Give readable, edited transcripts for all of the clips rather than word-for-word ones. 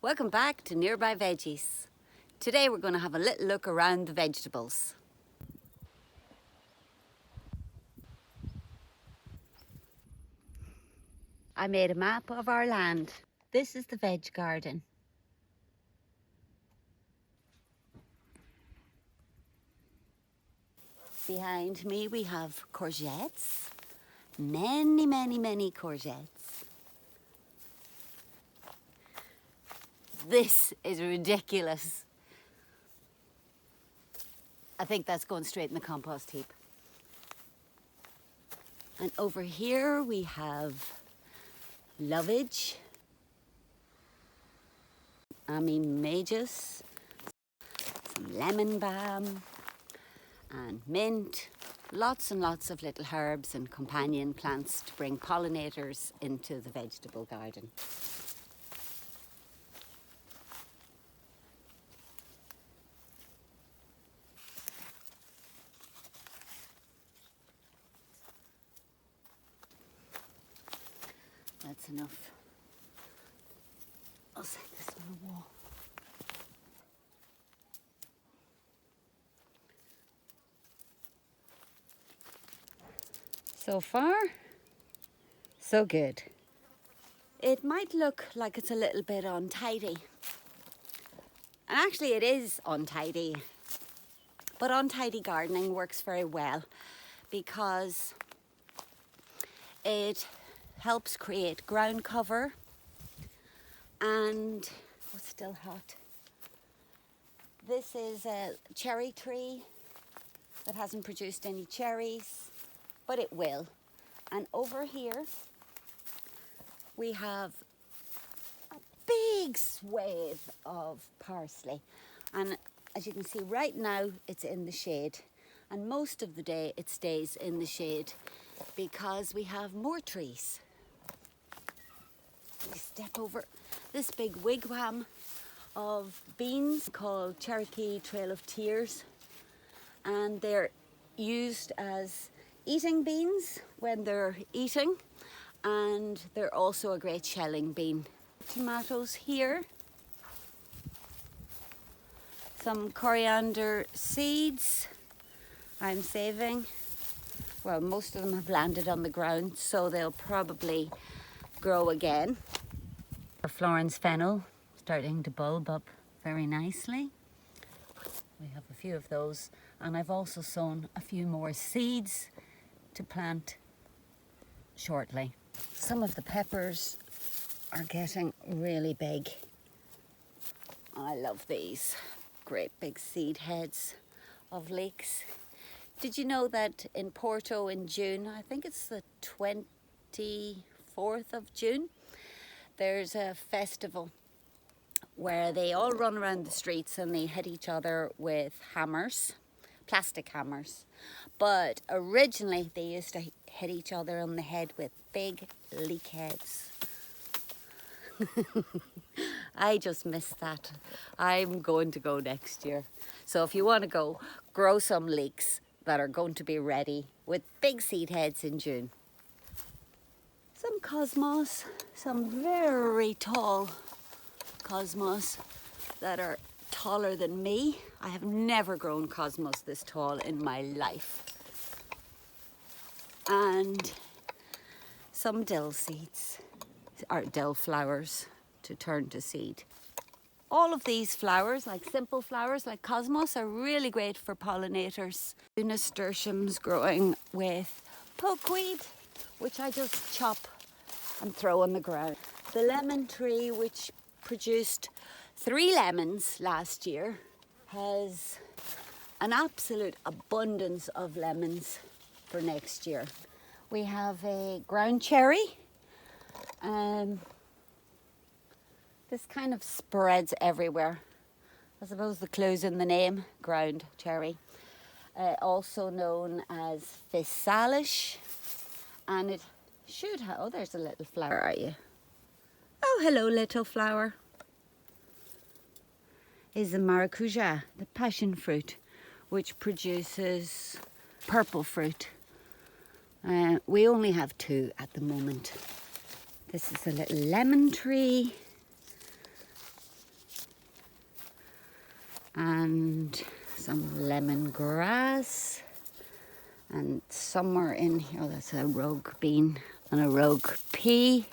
Welcome back to Nearby Veggies. Today we're going to have a little look around the vegetables. I made a map of our land. This is the veg garden. Behind me we have courgettes. Many courgettes. This is ridiculous. I think that's going straight in the compost heap. And over here we have lovage, magus, some lemon balm and mint. Lots and lots of little herbs and companion plants to bring pollinators into the vegetable garden. That's enough. I'll set this on the wall. So far, so good. It might look like it's a little bit untidy. And actually it is untidy. But untidy gardening works very well because it helps create ground cover and what's still hot. This is a cherry tree that hasn't produced any cherries, but it will. And over here we have a big swathe of parsley. And as you can see right now, it's in the shade. And most of the day it stays in the shade because we have more trees. We step over this big wigwam of beans called Cherokee Trail of Tears, and they're used as eating beans when they're eating, and they're also a great shelling bean. Tomatoes here, some coriander seeds I'm saving. Well, most of them have landed on the ground, so they'll probably grow again. Our Florence fennel starting to bulb up very nicely. We have a few of those, and I've also sown a few more seeds to plant shortly. Some of the peppers are getting really big. I love these great big seed heads of leeks. Did you know that in Porto in June, I think it's the 24th of June, there's a festival where they all run around the streets and they hit each other with hammers, plastic hammers. But originally they used to hit each other on the head with big leek heads. I just missed that. I'm going to go next year. So if you want to go, grow some leeks that are going to be ready with big seed heads in June. Some cosmos, some very tall cosmos that are taller than me. I have never grown cosmos this tall in my life. And some dill seeds, or dill flowers to turn to seed. All of these flowers, like simple flowers like cosmos, are really great for pollinators. Nasturtiums growing with pokeweed, which I just chop and throw on the ground. The lemon tree, which produced 3 lemons last year, has an absolute abundance of lemons for next year. We have a ground cherry. This kind of spreads everywhere. I suppose the clue's in the name, ground cherry. Also known as physalis. And it should have, oh, there's a little flower, are you? Oh, hello, little flower. Is the maracuja, the passion fruit, which produces purple fruit. We only have 2 at the moment. This is a little lemon tree. and some lemongrass. And somewhere in here, oh, that's a rogue bean and a rogue pea.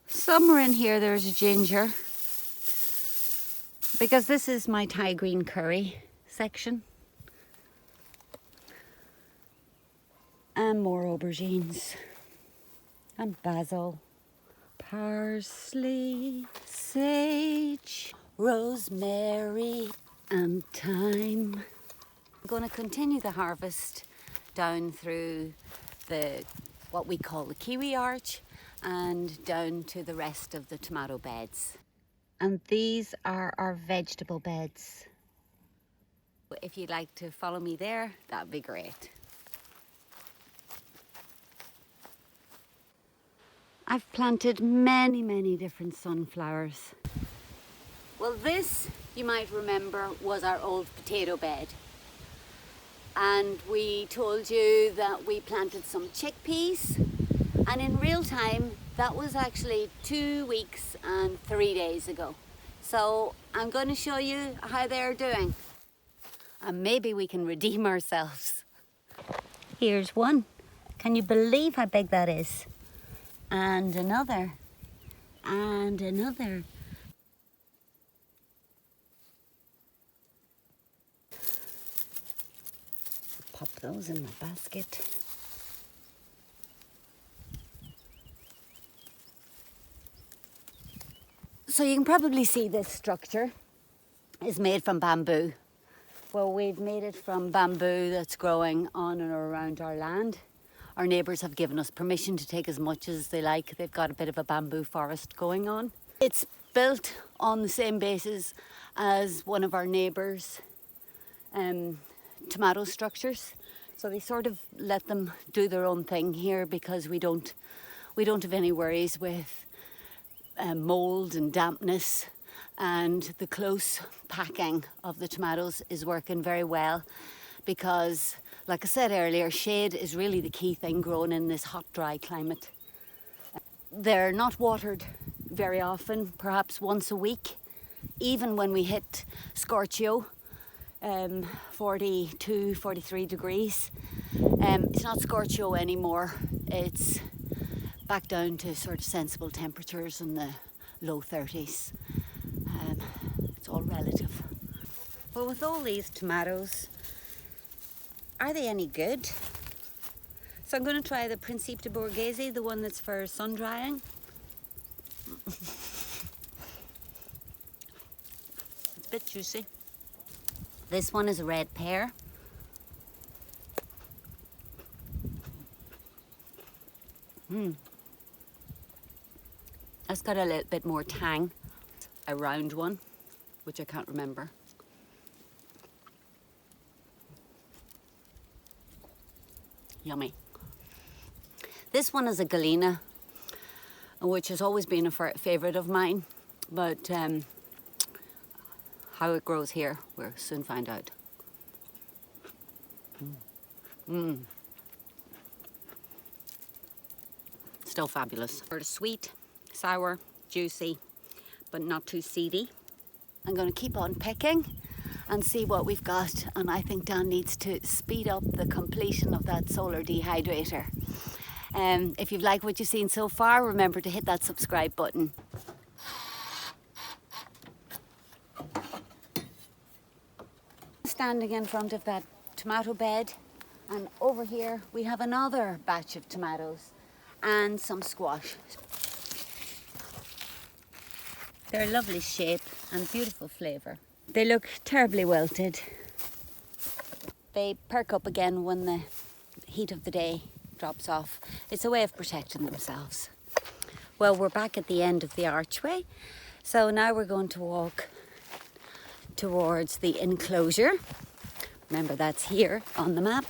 Somewhere in here there's a ginger, because this is my Thai green curry section. And more aubergines and basil, parsley, sage, rosemary and thyme. I'm going to continue the harvest down through what we call the kiwi arch and down to the rest of the tomato beds. And these are our vegetable beds. If you'd like to follow me there, that'd be great. I've planted many different sunflowers. Well, this, you might remember, was our old potato bed. And we told you that we planted some chickpeas. And in real time, that was actually 2 weeks and 3 days ago. So I'm going to show you how they're doing. And maybe we can redeem ourselves. Here's one. Can you believe how big that is? And another, and another. Pop those in my basket. So you can probably see this structure is made from bamboo. Well, we've made it from bamboo that's growing on and around our land. Our neighbours have given us permission to take as much as they like. They've got a bit of a bamboo forest going on. It's built on the same basis as one of our neighbours' tomato structures. So they sort of let them do their own thing here, because we don't have any worries with mould and dampness, and the close packing of the tomatoes is working very well, because like I said earlier, shade is really the key thing growing in this hot, dry climate. They're not watered very often, perhaps once a week. Even when we hit scorchio, 42, 43 degrees, it's not scorchio anymore. It's back down to sort of sensible temperatures in the low 30s. It's all relative. Well, with all these tomatoes, are they any good? So I'm going to try the Principe de Borghese, the one that's for sun drying. It's a bit juicy. This one is a red pear. That's got a little bit more tang. A round one, which I can't remember. Yummy. This one is a Galena, which has always been a favourite of mine, but how it grows here, we'll soon find out. Still fabulous. Sort of sweet, sour, juicy, but not too seedy. I'm going to keep on picking and see what we've got, and I think Dan needs to speed up the completion of that solar dehydrator. If you've liked what you've seen so far, remember to hit that subscribe button. Standing in front of that tomato bed, and over here we have another batch of tomatoes and some squash. They're a lovely shape and beautiful flavour. They look terribly wilted. They perk up again when the heat of the day drops off. It's a way of protecting themselves. Well, we're back at the end of the archway, so now we're going to walk towards the enclosure. Remember, that's here on the map.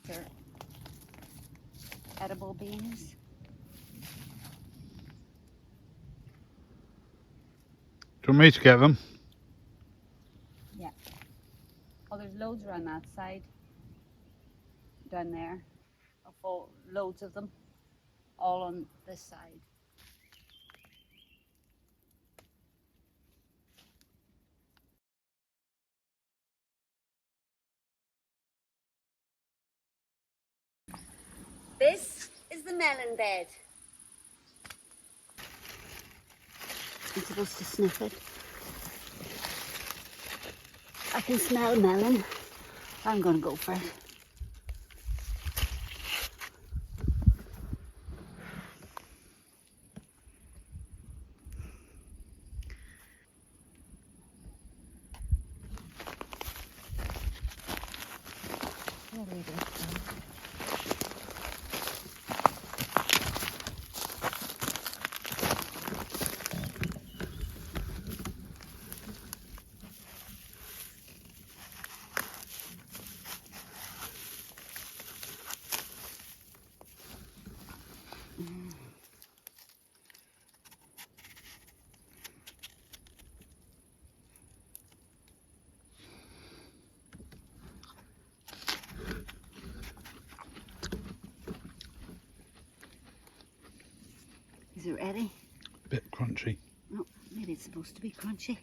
They're edible beans. Do you want me to get them? Yeah. Oh, there's loads around that side, down there, loads of them, all on this side. This is the melon bed. I'm supposed to sniff it. I can smell melon. I'm going to go for it. Is it ready? A bit crunchy. Oh, maybe it's supposed to be crunchy.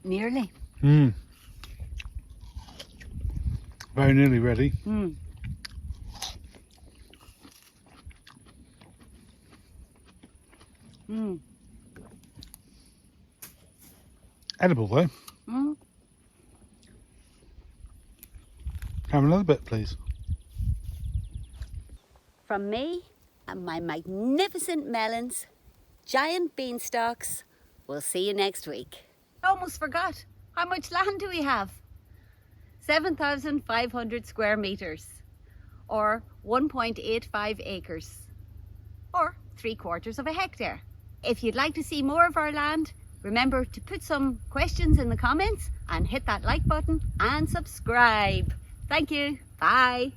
Nearly. Very nearly ready. Edible though. Have another bit, please. From me and my magnificent melons, giant beanstalks, we'll see you next week. I almost forgot. How much land do we have? 7,500 square meters, or 1.85 acres, or 3/4 of a hectare. If you'd like to see more of our land, remember to put some questions in the comments and hit that like button and subscribe. Thank you. Bye.